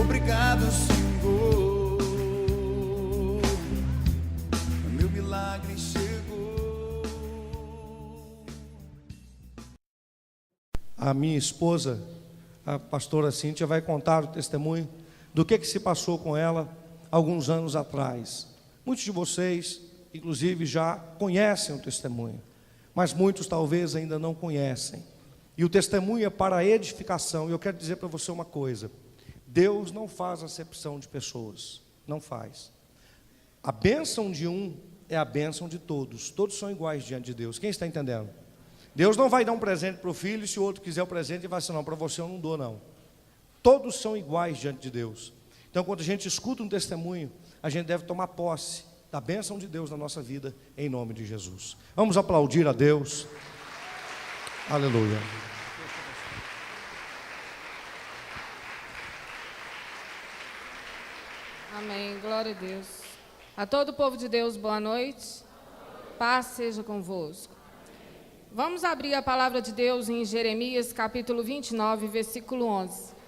Obrigado, Senhor, meu milagre chegou. A minha esposa, a pastora Cíntia, vai contar o testemunho do que se passou com ela alguns anos atrás. Muitos de vocês, inclusive, já conhecem o testemunho, mas muitos talvez ainda não conhecem. E o testemunho é para a edificação. E eu quero dizer para você uma coisa: Deus não faz acepção de pessoas, não faz. A bênção de um é a bênção de todos. Todos são iguais diante de Deus. Quem está entendendo? Deus não vai dar um presente para o filho, e se o outro quiser o presente, ele vai dizer: não, para você eu não dou não. Todos são iguais diante de Deus. Então, quando a gente escuta um testemunho, a gente deve tomar posse da bênção de Deus na nossa vida, em nome de Jesus. Vamos aplaudir a Deus. Aleluia. Amém, glória a Deus. A todo o povo de Deus, boa noite. Paz seja convosco. Vamos abrir a palavra de Deus em Jeremias, capítulo 29, versículo 11.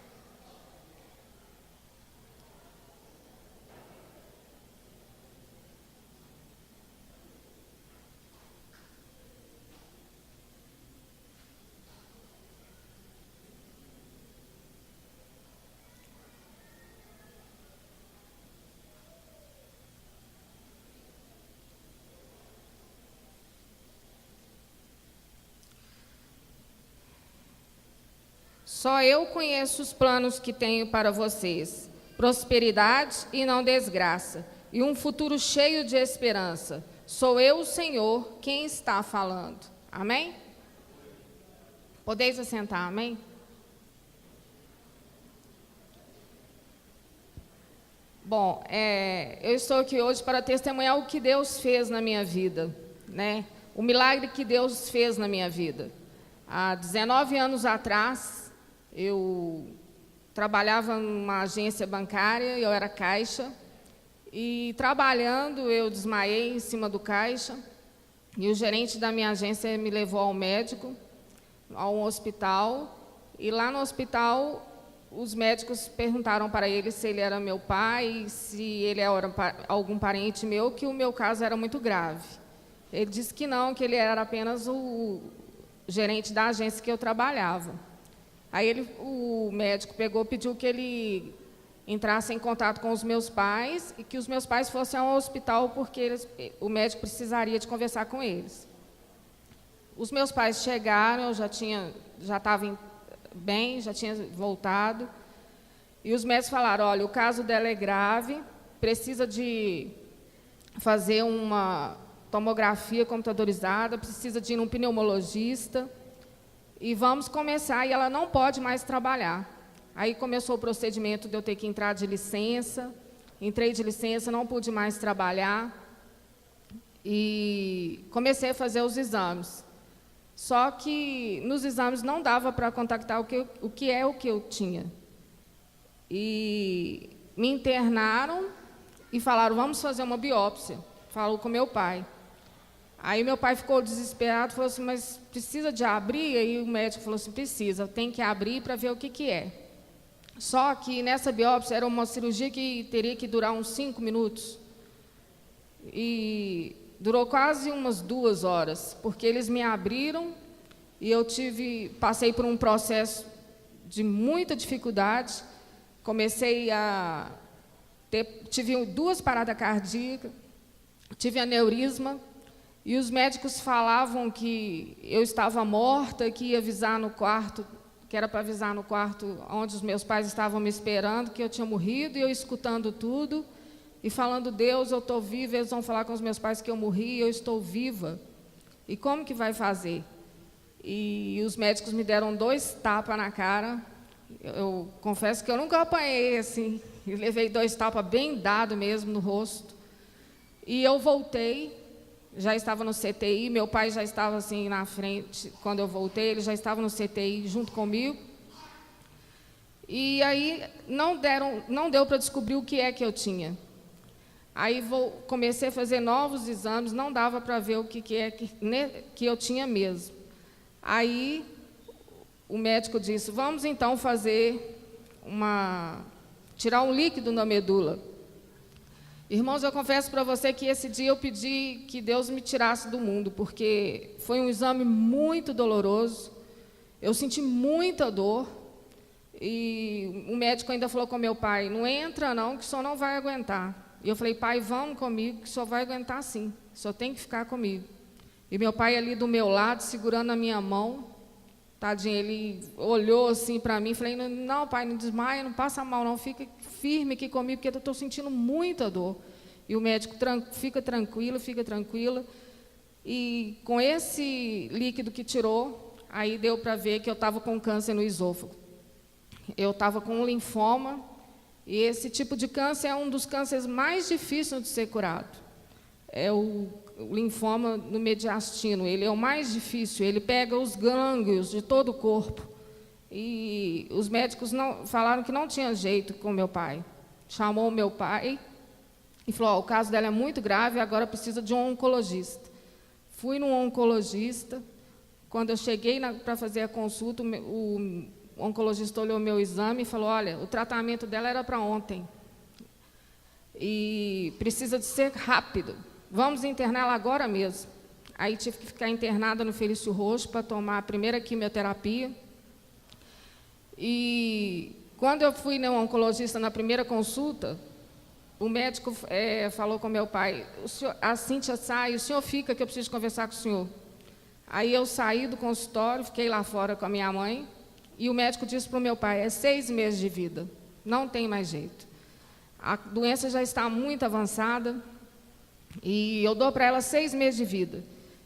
Só eu conheço os planos que tenho para vocês: prosperidade e não desgraça, e um futuro cheio de esperança. Sou eu, o Senhor, quem está falando. Amém? Podeis assentar, amém? Bom, eu estou aqui hoje para testemunhar o que Deus fez na minha vida, né? O milagre que Deus fez na minha vida. Há 19 anos atrás, eu trabalhava numa agência bancária, eu era caixa, e trabalhando eu desmaiei em cima do caixa, e o gerente da minha agência me levou ao médico, a um hospital, e lá no hospital os médicos perguntaram para ele se ele era meu pai, se ele era algum parente meu, que o meu caso era muito grave. Ele disse que não, que ele era apenas o gerente da agência que eu trabalhava. Aí o médico pediu que ele entrasse em contato com os meus pais e que os meus pais fossem ao hospital porque o médico precisaria de conversar com eles. Os meus pais chegaram, eu já estava bem, já tinha voltado, e os médicos falaram: olha, o caso dela é grave, precisa de fazer uma tomografia computadorizada, precisa de ir num pneumologista, e vamos começar, e ela não pode mais trabalhar. Aí começou o procedimento de eu ter que entrar de licença, entrei de licença, não pude mais trabalhar, e comecei a fazer os exames. Só que nos exames não dava para contactar o que eu tinha. E me internaram e falaram: vamos fazer uma biópsia. Falou com meu pai. Aí meu pai ficou desesperado, falou assim: mas precisa de abrir? Aí o médico falou assim: precisa, tem que abrir para ver o que é. Só que nessa biópsia era uma cirurgia que teria que durar uns 5 minutos. E durou quase umas 2 horas, porque eles me abriram e eu passei por um processo de muita dificuldade. Tive 2 paradas cardíacas, tive aneurisma, e os médicos falavam que eu estava morta, que ia avisar no quarto, que era para avisar no quarto onde os meus pais estavam me esperando, que eu tinha morrido, e eu escutando tudo e falando: Deus, eu estou viva. Eles vão falar com os meus pais que eu morri e eu estou viva. E como que vai fazer? E os médicos me deram 2 tapas na cara. Eu confesso que eu nunca apanhei assim. Eu levei 2 tapas bem dados mesmo no rosto. E eu voltei, já estava no CTI, meu pai já estava assim na frente, quando eu voltei, ele já estava no CTI junto comigo. E aí não deu para descobrir o que é que eu tinha. Aí comecei a fazer novos exames, não dava para ver o que é que eu tinha mesmo. Aí o médico disse: vamos então fazer uma tirar um líquido na medula. Irmãos, eu confesso para você que esse dia eu pedi que Deus me tirasse do mundo, porque foi um exame muito doloroso, eu senti muita dor, e o médico ainda falou com meu pai, não entra não, que o senhor não vai aguentar. E eu falei, pai, vamos comigo, que o senhor vai aguentar sim, o senhor tem que ficar comigo. E meu pai ali do meu lado, segurando a minha mão, tadinho, ele olhou assim para mim, falei, não pai, não desmaia, não passa mal não, fica firme aqui comigo, porque eu estou sentindo muita dor. E o médico, fica tranquila. E com esse líquido que tirou, aí deu para ver que eu estava com câncer no esôfago. Eu estava com um linfoma, e esse tipo de câncer é um dos cânceres mais difíceis de ser curado. É o linfoma no mediastino, ele é o mais difícil, ele pega os gânglios de todo o corpo. E os médicos falaram que não tinha jeito com meu pai. Chamou o meu pai e falou, o caso dela é muito grave, agora precisa de um oncologista. Fui num oncologista, quando eu cheguei para fazer a consulta, o oncologista olhou meu exame e falou, olha, o tratamento dela era para ontem, e precisa de ser rápido, vamos interná-la agora mesmo. Aí tive que ficar internada no Felício Roxo para tomar a primeira quimioterapia. E quando eu fui no oncologista na primeira consulta, o médico falou com meu pai, a Cíntia sai, o senhor fica que eu preciso conversar com o senhor. Aí eu saí do consultório, fiquei lá fora com a minha mãe, e o médico disse para o meu pai, é 6 meses de vida, não tem mais jeito. A doença já está muito avançada, e eu dou para ela 6 meses de vida.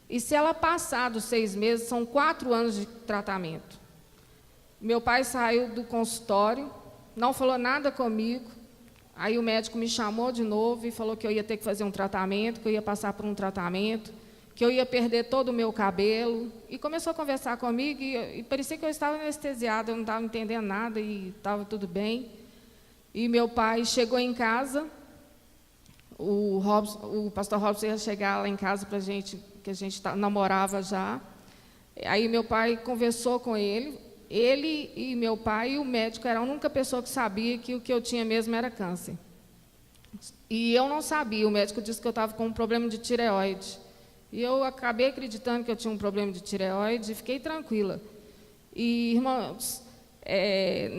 E se ela passar dos 6 meses, são 4 anos de tratamento. Meu pai saiu do consultório, não falou nada comigo. Aí o médico me chamou de novo e falou que eu ia ter que fazer um tratamento, que eu ia passar por um tratamento, que eu ia perder todo o meu cabelo. E começou a conversar comigo e parecia que eu estava anestesiada, eu não estava entendendo nada e estava tudo bem. E meu pai chegou em casa, o pastor Robson ia chegar lá em casa para a gente, que a gente namorava já. Aí meu pai conversou com ele. Ele e meu pai e o médico eram a única pessoa que sabia que o que eu tinha mesmo era câncer. E eu não sabia, o médico disse que eu estava com um problema de tireoide. E eu acabei acreditando que eu tinha um problema de tireoide e fiquei tranquila. E, irmãos,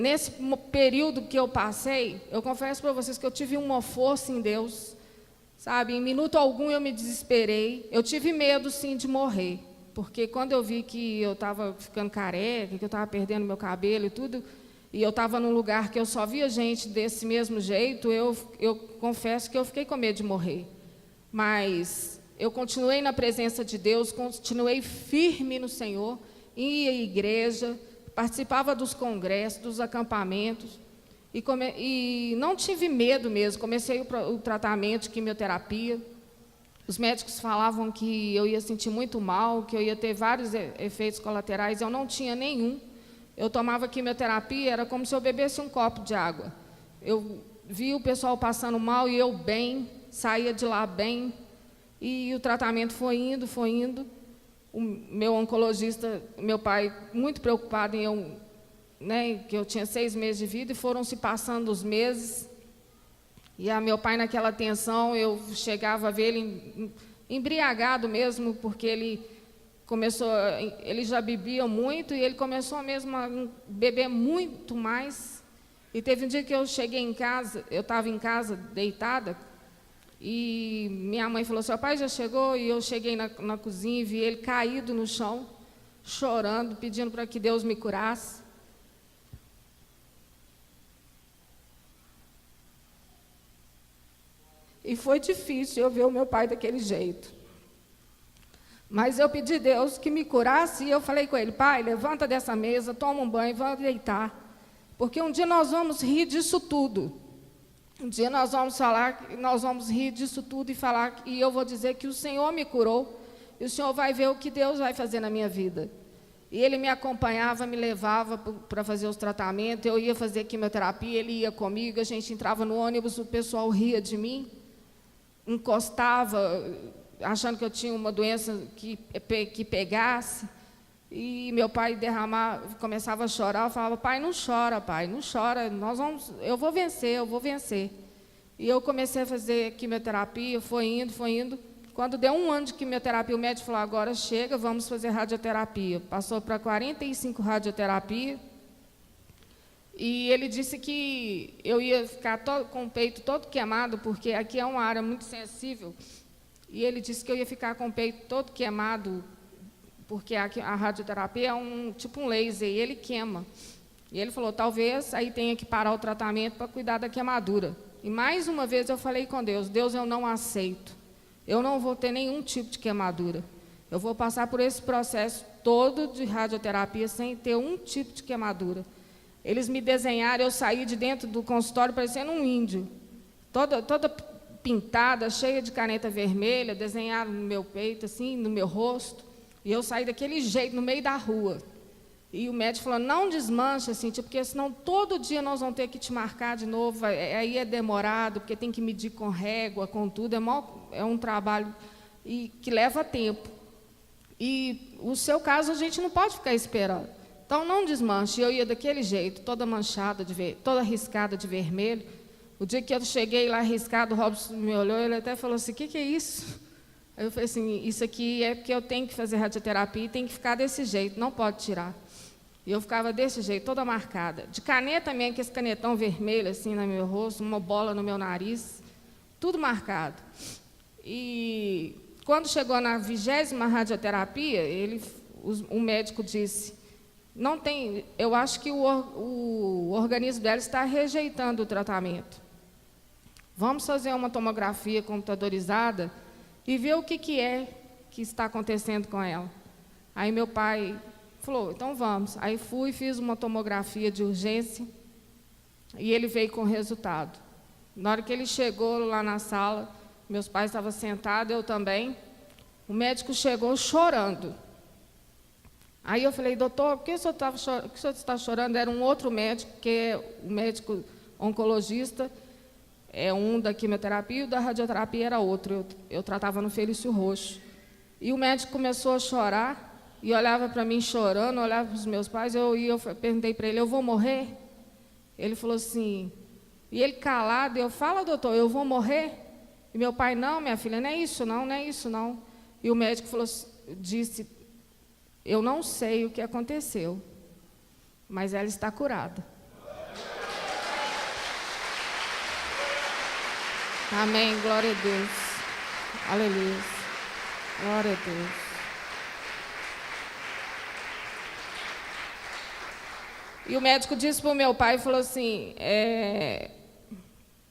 nesse período que eu passei, eu confesso para vocês que eu tive uma força em Deus, sabe? Em minuto algum eu me desesperei, eu tive medo, sim, de morrer. Porque quando eu vi que eu estava ficando careca, que eu estava perdendo meu cabelo e tudo, e eu estava num lugar que eu só via gente desse mesmo jeito, eu confesso que eu fiquei com medo de morrer. Mas eu continuei na presença de Deus, continuei firme no Senhor, ia à igreja, participava dos congressos, dos acampamentos, e não tive medo mesmo, comecei o tratamento de quimioterapia. Os médicos falavam que eu ia sentir muito mal, que eu ia ter vários efeitos colaterais, eu não tinha nenhum. Eu tomava quimioterapia, era como se eu bebesse um copo de água. Eu via o pessoal passando mal e eu bem, saía de lá bem, e o tratamento foi indo. O meu oncologista, meu pai, muito preocupado em eu, que eu tinha 6 meses de vida, e foram se passando os meses. E a meu pai, naquela tensão, eu chegava a ver ele embriagado mesmo, porque ele já bebia muito e ele começou mesmo a beber muito mais. E teve um dia que eu cheguei em casa, eu estava em casa deitada, e minha mãe falou, seu pai já chegou? E eu cheguei na cozinha e vi ele caído no chão, chorando, pedindo para que Deus me curasse. E foi difícil eu ver o meu pai daquele jeito. Mas eu pedi a Deus que me curasse, e eu falei com ele, pai, levanta dessa mesa, toma um banho, vamos deitar. Porque um dia nós vamos rir disso tudo. Um dia nós vamos rir disso tudo e falar, e eu vou dizer que o Senhor me curou, e o Senhor vai ver o que Deus vai fazer na minha vida. E ele me acompanhava, me levava para fazer os tratamentos, eu ia fazer quimioterapia, ele ia comigo, a gente entrava no ônibus, o pessoal ria de mim, encostava, achando que eu tinha uma doença que pegasse. E meu pai começava a chorar. Eu falava, pai, não chora, eu vou vencer. E eu comecei a fazer quimioterapia, foi indo. Quando deu 1 ano de quimioterapia, o médico falou, agora chega, vamos fazer radioterapia. Passou para 45 radioterapia. E ele disse que eu ia ficar com o peito todo queimado, porque aqui é uma área muito sensível. E ele disse que eu ia ficar com o peito todo queimado, porque a radioterapia é tipo um laser, e ele queima. E ele falou, talvez aí tenha que parar o tratamento para cuidar da queimadura. E mais uma vez eu falei com Deus, Deus, eu não aceito. Eu não vou ter nenhum tipo de queimadura. Eu vou passar por esse processo todo de radioterapia sem ter um tipo de queimadura. Eles me desenharam, eu saí de dentro do consultório parecendo um índio. Toda pintada, cheia de caneta vermelha, desenharam no meu peito, assim, no meu rosto. E eu saí daquele jeito, no meio da rua. E o médico falou, não desmancha, assim, porque senão todo dia nós vamos ter que te marcar de novo. Aí é demorado, porque tem que medir com régua, com tudo. É um trabalho que leva tempo. E o seu caso a gente não pode ficar esperando. Então não desmanche. Eu ia daquele jeito, toda manchada, toda riscada de vermelho. O dia que eu cheguei lá riscado, o Robson me olhou, ele até falou assim, o que é isso? Aí eu falei assim, isso aqui é porque eu tenho que fazer radioterapia e tem que ficar desse jeito, não pode tirar. E eu ficava desse jeito, toda marcada. De caneta mesmo, que esse canetão vermelho assim no meu rosto, uma bola no meu nariz, tudo marcado. E quando chegou na 20ª radioterapia, o médico disse, não tem, eu acho que o organismo dela está rejeitando o tratamento. Vamos fazer uma tomografia computadorizada e ver o que é que está acontecendo com ela. Aí meu pai falou, então vamos. Aí fiz uma tomografia de urgência e ele veio com o resultado. Na hora que ele chegou lá na sala, meus pais estavam sentados, eu também, o médico chegou chorando. Aí eu falei, doutor, por que o senhor está chorando? Era um outro médico, que é o médico oncologista, é um da quimioterapia, e o da radioterapia era outro. Eu tratava no Felício Roxo. E o médico começou a chorar, e olhava para mim chorando, olhava para os meus pais, eu perguntei para ele, eu vou morrer? Ele falou assim, e ele calado, eu falo, doutor, eu vou morrer? E meu pai, não, minha filha, não é isso não. E o médico disse, eu não sei o que aconteceu, mas ela está curada. Amém, glória a Deus. Aleluia. Glória a Deus. E o médico disse para o meu pai, falou assim,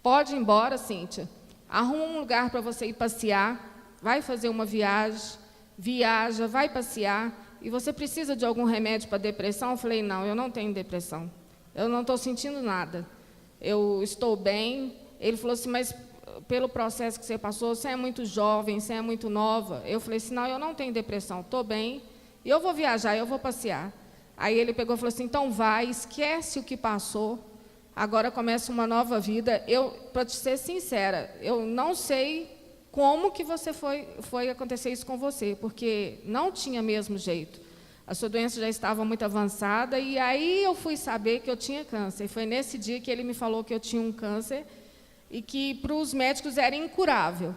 pode ir embora, Cíntia, arruma um lugar para você ir passear, vai fazer uma viaja, vai passear, e você precisa de algum remédio para depressão? Eu falei, não, eu não tenho depressão, eu não estou sentindo nada, eu estou bem. Ele falou assim, mas pelo processo que você passou, você é muito jovem, você é muito nova. Eu falei assim, não, eu não tenho depressão, estou bem, e eu vou viajar, eu vou passear. Aí ele pegou e falou assim, então vai, esquece o que passou, agora começa uma nova vida. Para te ser sincera, eu não sei como que foi acontecer isso com você, porque não tinha mesmo jeito. A sua doença já estava muito avançada, e aí eu fui saber que eu tinha câncer. E foi nesse dia que ele me falou que eu tinha um câncer, e que para os médicos era incurável,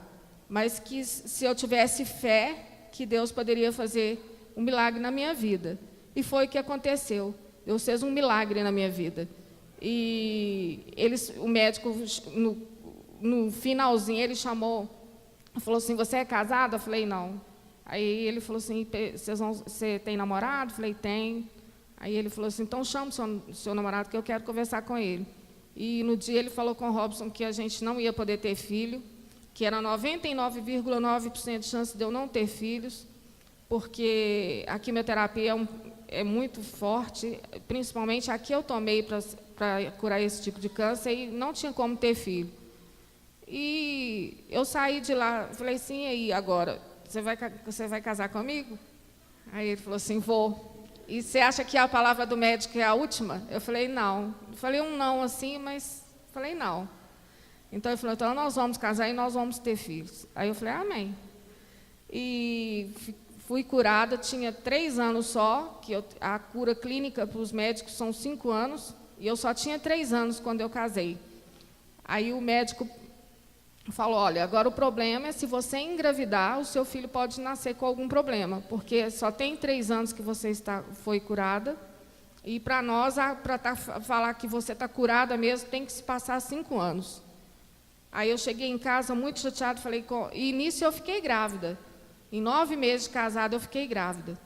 mas que se eu tivesse fé, que Deus poderia fazer um milagre na minha vida. E foi o que aconteceu. Deus fez um milagre na minha vida. E o médico, no finalzinho, ele falou assim, você é casada? Eu falei, não. Aí ele falou assim, você tem namorado? Eu falei, tem. Aí ele falou assim, então chama o seu namorado que eu quero conversar com ele. E no dia ele falou com o Robson que a gente não ia poder ter filho, que era 99,9% de chance de eu não ter filhos, porque a quimioterapia é muito forte, principalmente a que eu tomei para curar esse tipo de câncer, e não tinha como ter filho. E eu saí de lá, falei assim, e aí, agora, você vai casar comigo? Aí ele falou assim, vou. E você acha que a palavra do médico é a última? Eu falei, não. Eu falei um não assim, mas falei não. Então ele falou, então nós vamos casar e nós vamos ter filhos. Aí eu falei, amém. E fui curada, tinha 3 anos só, que a cura clínica para os médicos são 5 anos, e eu só tinha 3 anos quando eu casei. Aí o médico falou, olha, agora o problema é se você engravidar, o seu filho pode nascer com algum problema, porque só tem 3 anos que você foi curada, e para nós, para falar que você está curada mesmo, tem que se passar 5 anos. Aí eu cheguei em casa muito chateada, falei, e nisso eu fiquei grávida. Em 9 meses de casada, eu fiquei grávida.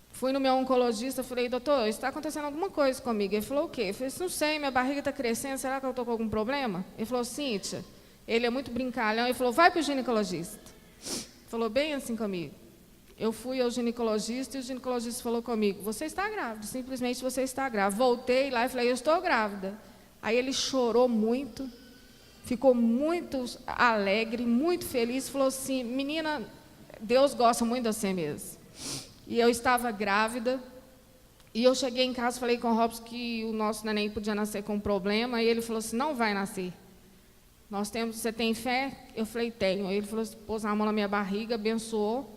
Fui no meu oncologista, falei, doutor, está acontecendo alguma coisa comigo? Ele falou, o quê? Eu falei, não sei, minha barriga está crescendo, será que eu estou com algum problema? Ele falou, Cíntia, ele é muito brincalhão, ele falou, vai para o ginecologista. Falou bem assim comigo. Eu fui ao ginecologista e o ginecologista falou comigo, você está grávida, simplesmente você está grávida. Voltei lá e falei, eu estou grávida. Aí ele chorou muito, ficou muito alegre, muito feliz, falou assim, menina, Deus gosta muito de você mesmo. E eu estava grávida, e eu cheguei em casa e falei com o Robson que o nosso neném podia nascer com um problema, e ele falou assim, não vai nascer. Você tem fé? Eu falei, tenho. Aí ele falou assim, pôs a mão na minha barriga, abençoou,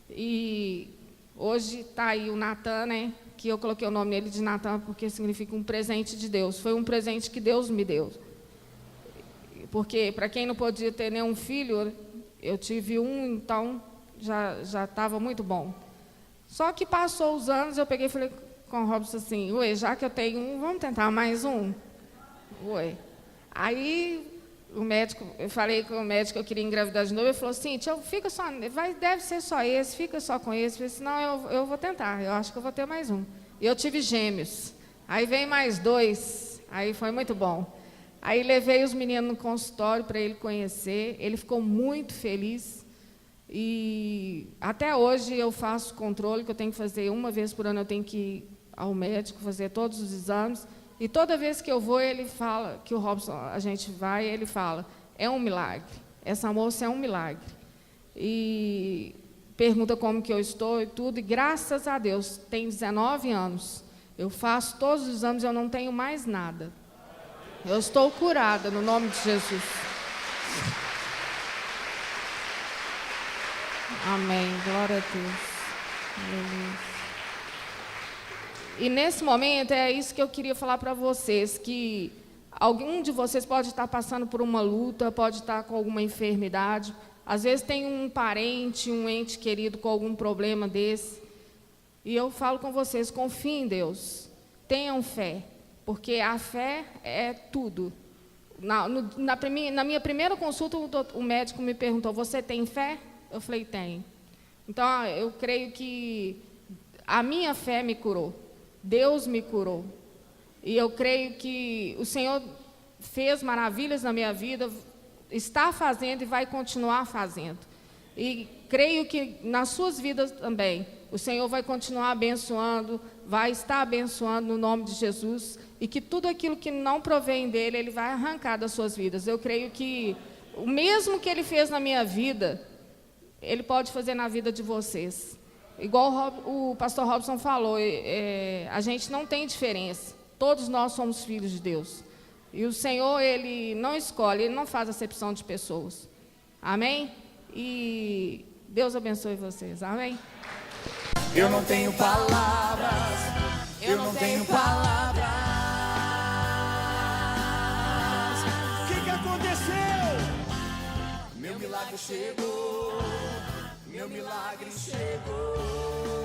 e hoje está aí o Natan, né, que eu coloquei o nome dele de Natan, porque significa um presente de Deus. Foi um presente que Deus me deu. Porque, para quem não podia ter nenhum filho, eu tive um, então já estava muito bom. Só que passou os anos, eu peguei e falei com o Robson assim, ué, já que eu tenho um, vamos tentar mais um? Ué. Aí eu falei com o médico que eu queria engravidar de novo, ele falou assim, fica só, deve ser só esse, fica só com esse. Eu falei, não, eu vou tentar, eu acho que eu vou ter mais um. E eu tive gêmeos. Aí veio mais 2, aí foi muito bom. Aí levei os meninos no consultório para ele conhecer, ele ficou muito feliz. E até hoje eu faço controle, que eu tenho que fazer 1 vez por ano, eu tenho que ir ao médico, fazer todos os exames. E toda vez que eu vou, ele fala, que o Robson, a gente vai, ele fala, é um milagre, essa moça é um milagre. E pergunta como que eu estou e tudo, e graças a Deus, tem 19 anos, eu faço todos os exames, eu não tenho mais nada. Eu estou curada, no nome de Jesus. Amém, glória a Deus. Aleluia. E nesse momento, é isso que eu queria falar para vocês, que algum de vocês pode estar passando por uma luta, pode estar com alguma enfermidade, às vezes tem um parente, um ente querido com algum problema desse, e eu falo com vocês, confiem em Deus, tenham fé, porque a fé é tudo. Na minha primeira consulta, o médico me perguntou, você tem fé? Eu falei, tenho. Então, eu creio que a minha fé me curou. Deus me curou. E eu creio que o Senhor fez maravilhas na minha vida, está fazendo e vai continuar fazendo. E creio que nas suas vidas também, o Senhor vai continuar abençoando, vai estar abençoando no nome de Jesus, e que tudo aquilo que não provém dele, ele vai arrancar das suas vidas. Eu creio que o mesmo que ele fez na minha vida, ele pode fazer na vida de vocês. Igual o pastor Robson falou, a gente não tem diferença. Todos nós somos filhos de Deus. E o Senhor, ele não escolhe, ele não faz acepção de pessoas. Amém? E Deus abençoe vocês. Amém? Eu não tenho palavras, eu não tenho palavras. O que aconteceu? Meu milagre chegou, meu milagre chegou.